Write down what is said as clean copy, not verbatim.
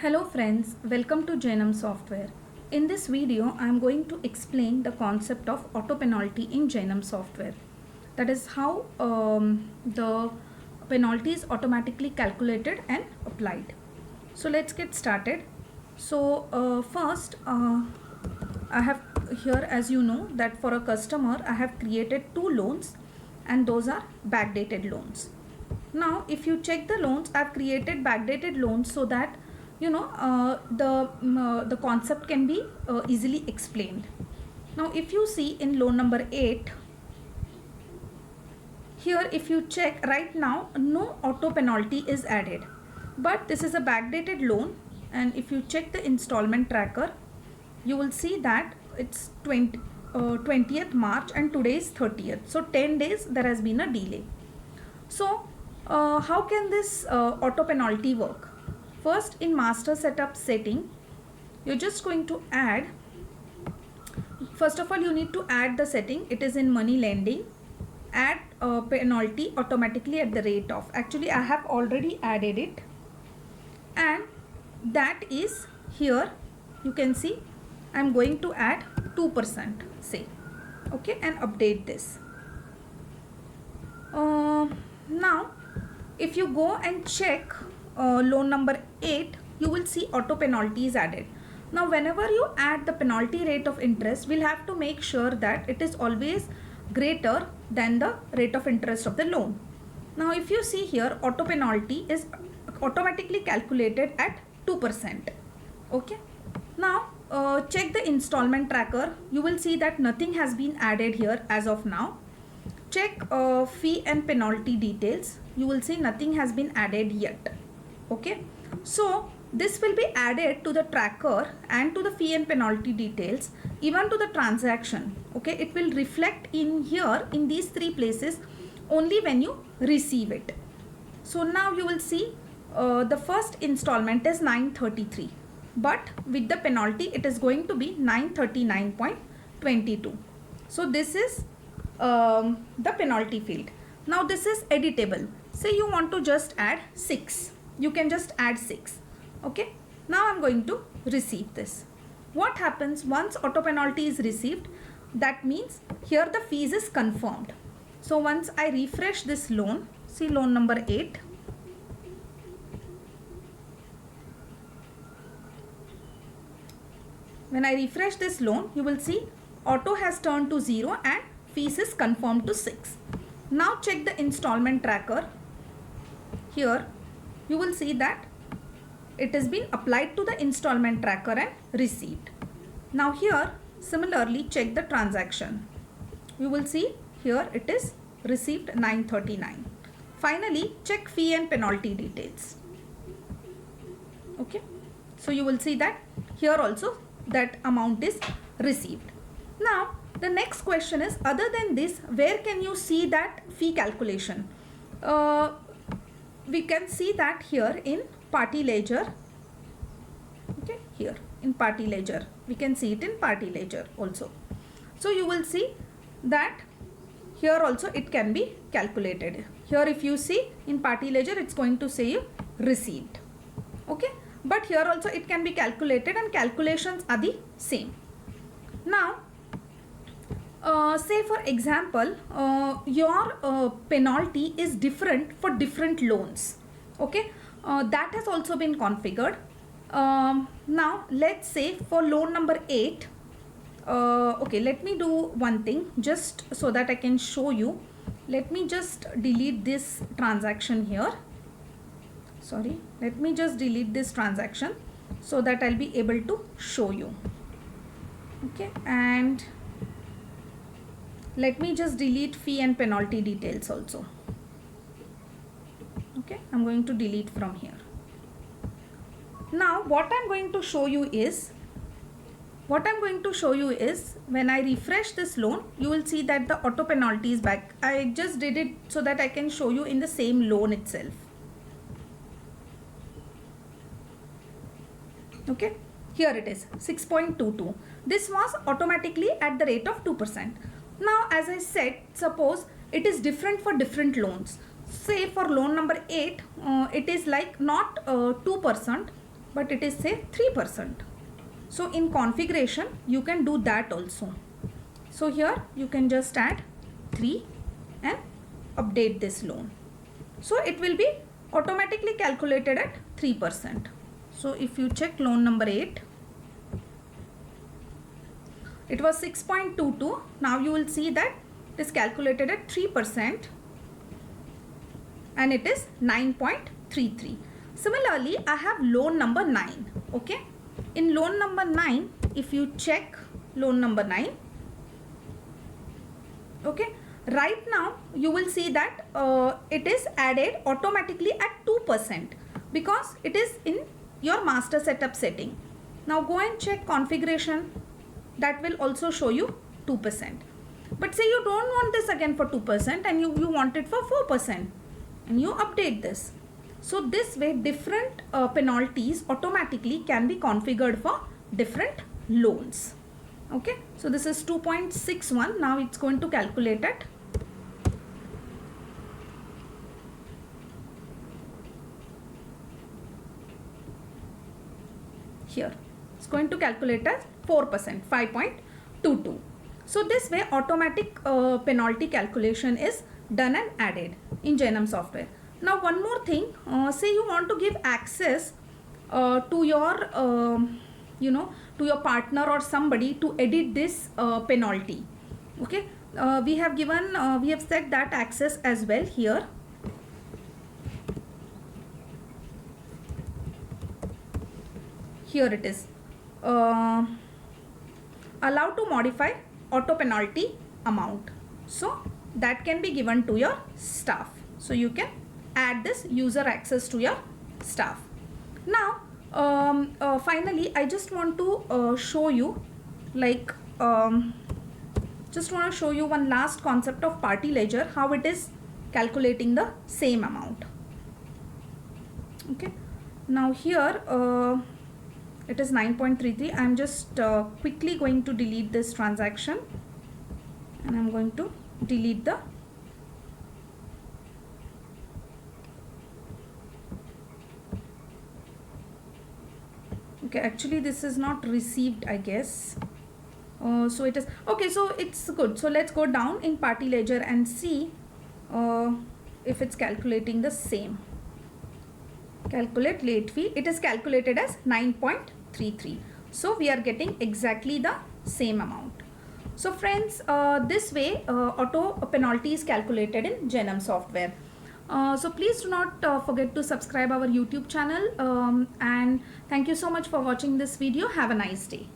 Hello friends, welcome to Janam Software. In this video, I am going to explain the concept of auto penalty in Janam Software. That is how the penalty is automatically calculated and applied. So let's get started. So first, I have here, as you know, that for a customer, I have created two loans and those are backdated loans. Now, if you check the loans, I have created backdated loans so that the concept can be easily explained. Now if you see in loan number 8, here if you check right now, no auto penalty is added, but this is a backdated loan, and if you check the installment tracker, you will see that it's 20th March and today is 30th, so 10 days there has been a delay. So how can this auto penalty work? First, in master setup setting, you're just going to add, first of all you need to add the setting. It is in money lending, add penalty automatically at the rate of, actually I have already added it, and that is here. You can see I'm going to add 2%, say, okay, and update this. Now if you go and check loan number 8, you will see auto penalty is added. Now whenever you add the penalty rate of interest, we'll have to make sure that it is always greater than the rate of interest of the loan. Now if you see here, auto penalty is automatically calculated at 2%. Okay. Now check the installment tracker. You will see that nothing has been added here as of now. Check fee and penalty details. You will see nothing has been added yet. Okay, so this will be added to the tracker and to the fee and penalty details, even to the transaction. Okay, it will reflect in here in these three places only when you receive it. So now you will see the first installment is 933, but with the penalty it is going to be 939.22. so this is the penalty field. Now this is editable. Say you want to just add 6, you can just add 6. Okay, now I'm going to receive this. What happens once auto penalty is received? That means here the fees is confirmed. So once I refresh this loan, see loan number 8, when I refresh this loan, you will see auto has turned to 0 and fees is confirmed to 6. Now check the installment tracker. Here you will see that it has been applied to the installment tracker and received. Now here similarly check the transaction. You will see here it is received 939. Finally check fee and penalty details. Okay, so you will see that here also that amount is received. Now the next question is, other than this, where can you see that fee calculation? We can see that here in party ledger. Okay, here in party ledger we can see it in party ledger also. So you will see that here also it can be calculated. Here if you see in party ledger, it's going to say you received. Okay, but here also it can be calculated and calculations are the same. Now say for example your penalty is different for different loans. Okay, that has also been configured. Now let's say for loan number 8, okay, let me do one thing just so that I can show you. Let me just delete this transaction here. Sorry, let me just delete this transaction so that I'll be able to show you. Okay, and let me just delete fee and penalty details also. Okay, I'm going to delete from here. Now what I'm going to show you is, when I refresh this loan, you will see that the auto penalty is back. I just did it so that I can show you in the same loan itself. Okay, here it is 6.22. This was automatically at the rate of 2%. Now as I said, suppose it is different for different loans. Say for loan number 8, it is like not 2%, but it is say 3%. So in configuration you can do that also. So here you can just add 3 and update this loan. So it will be automatically calculated at 3%. So if you check loan number 8, it was 6.22. Now you will see that it is calculated at 3% and it is 9.33. Similarly, I have loan number 9. Okay. In loan number 9, if you check loan number 9, okay, right now you will see that it is added automatically at 2% because it is in your master setup setting. Now go and check configuration, that will also show you 2%. But say you don't want this again for 2% and you want it for 4% and you update this. So this way different penalties automatically can be configured for different loans. Okay, so this is 2.61. Now it's going to calculate it. Here it's going to calculate as 4%, 5.22. So this way automatic penalty calculation is done and added in Genome software. Now one more thing, say you want to give access to your to your partner or somebody to edit this penalty. Okay, we have set that access as well here. Here it is, allow to modify auto penalty amount. So that can be given to your staff. So you can add this user access to your staff. Now finally I just want to show you one last concept of party ledger, how it is calculating the same amount. Okay, now here it is 9.33. I am just quickly going to delete this transaction and I am going to delete the okay, actually this is not received, I guess. So it is okay, so it's good. So let's go down in party ledger and see if it's calculating the same. Calculate late fee, it is calculated as 9.33. So we are getting exactly the same amount. So friends, this way auto penalty is calculated in Genome software. So please do not forget to subscribe our YouTube channel and thank you so much for watching this video. Have a nice day.